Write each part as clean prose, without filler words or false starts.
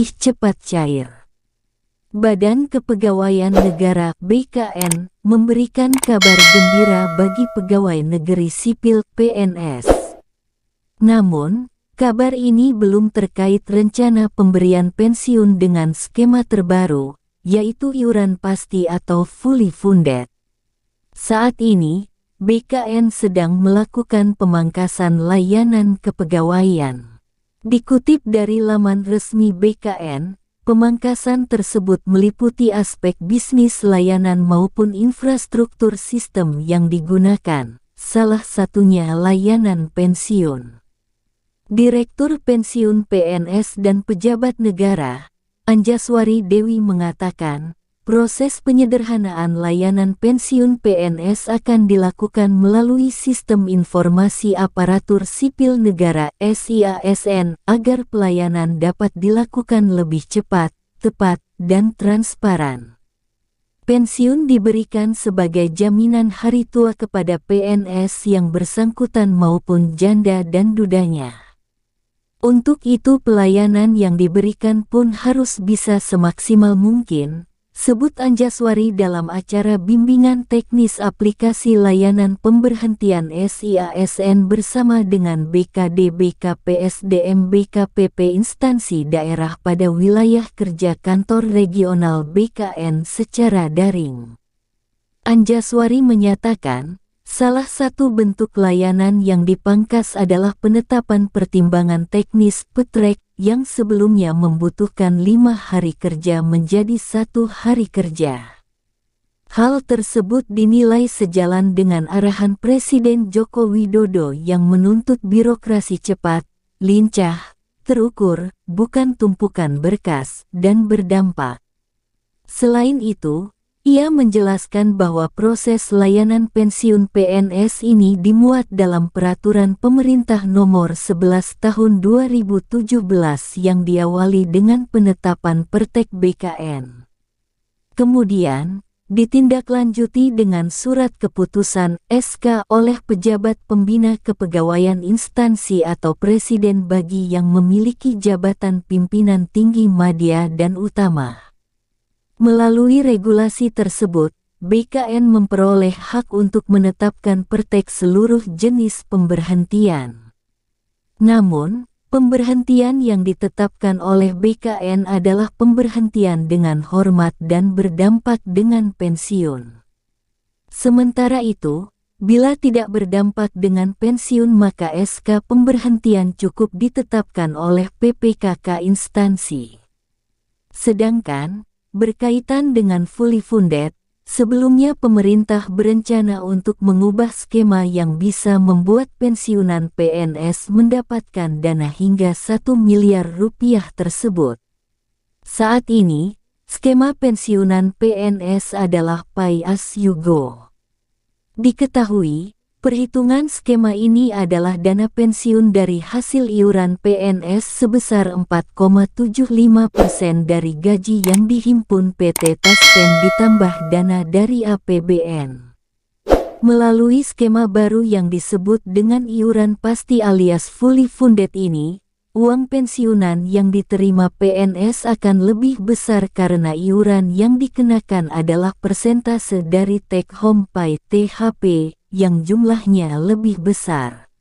cepat cair. Badan Kepegawaian Negara (BKN) memberikan kabar gembira bagi pegawai negeri sipil (PNS). Namun, kabar ini belum terkait rencana pemberian pensiun dengan skema terbaru, yaitu iuran pasti atau fully funded. Saat ini, BKN sedang melakukan pemangkasan layanan kepegawaian. Dikutip dari laman resmi BKN, pemangkasan tersebut meliputi aspek bisnis layanan maupun infrastruktur sistem yang digunakan, salah satunya layanan pensiun. Direktur Pensiun PNS dan Pejabat Negara, Anjaswari Dewi mengatakan, proses penyederhanaan layanan pensiun PNS akan dilakukan melalui Sistem Informasi Aparatur Sipil Negara (SIASN) agar pelayanan dapat dilakukan lebih cepat, tepat, dan transparan. Pensiun diberikan sebagai jaminan hari tua kepada PNS yang bersangkutan maupun janda dan dudanya. Untuk itu pelayanan yang diberikan pun harus bisa semaksimal mungkin, sebut Anjaswari dalam acara bimbingan teknis aplikasi layanan pemberhentian SIASN bersama dengan BKD, BKPSDM, BKPP instansi daerah pada wilayah kerja kantor regional BKN secara daring. Anjaswari menyatakan, salah satu bentuk layanan yang dipangkas adalah penetapan pertimbangan teknis (PTREK) yang sebelumnya membutuhkan 5 hari kerja menjadi 1 hari kerja. Hal tersebut dinilai sejalan dengan arahan Presiden Joko Widodo yang menuntut birokrasi cepat, lincah, terukur, bukan tumpukan berkas, dan berdampak. Selain itu, ia menjelaskan bahwa proses layanan pensiun PNS ini dimuat dalam Peraturan Pemerintah Nomor 11 Tahun 2017 yang diawali dengan penetapan Pertek BKN. Kemudian, ditindaklanjuti dengan Surat Keputusan (SK) oleh Pejabat Pembina Kepegawaian Instansi atau Presiden bagi yang memiliki jabatan pimpinan tinggi madya dan utama. Melalui regulasi tersebut, BKN memperoleh hak untuk menetapkan pertek seluruh jenis pemberhentian. Namun, pemberhentian yang ditetapkan oleh BKN adalah pemberhentian dengan hormat dan berdampak dengan pensiun. Sementara itu, bila tidak berdampak dengan pensiun maka SK pemberhentian cukup ditetapkan oleh PPKK instansi. Sedangkan, berkaitan dengan fully funded, sebelumnya pemerintah berencana untuk mengubah skema yang bisa membuat pensiunan PNS mendapatkan dana hingga 1 miliar rupiah tersebut. Saat ini, skema pensiunan PNS adalah pay as you go. Diketahui, perhitungan skema ini adalah dana pensiun dari hasil iuran PNS sebesar 4,75% dari gaji yang dihimpun PT Taspen ditambah dana dari APBN. Melalui skema baru yang disebut dengan iuran pasti alias fully funded ini, uang pensiunan yang diterima PNS akan lebih besar karena iuran yang dikenakan adalah persentase dari take home pay (THP) yang jumlahnya lebih besar.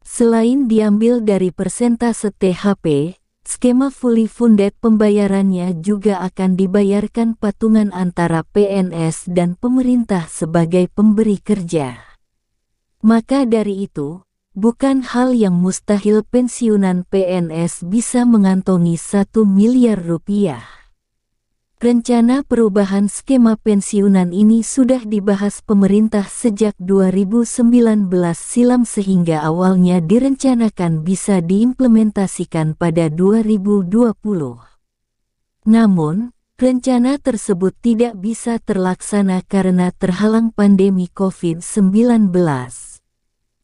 Selain diambil dari persentase THP, skema fully funded pembayarannya juga akan dibayarkan patungan antara PNS dan pemerintah sebagai pemberi kerja. Maka dari itu, bukan hal yang mustahil pensiunan PNS bisa mengantongi 1 miliar rupiah. Rencana perubahan skema pensiunan ini sudah dibahas pemerintah sejak 2019 silam sehingga awalnya direncanakan bisa diimplementasikan pada 2020. Namun, rencana tersebut tidak bisa terlaksana karena terhalang pandemi COVID-19.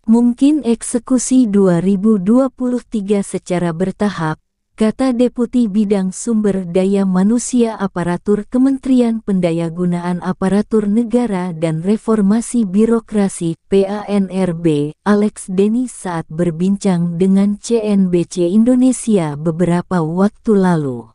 Mungkin eksekusi 2023 secara bertahap, kata Deputi Bidang Sumber Daya Manusia Aparatur Kementerian Pendayagunaan Aparatur Negara dan Reformasi Birokrasi (PANRB), Alex Denny saat berbincang dengan CNBC Indonesia beberapa waktu lalu.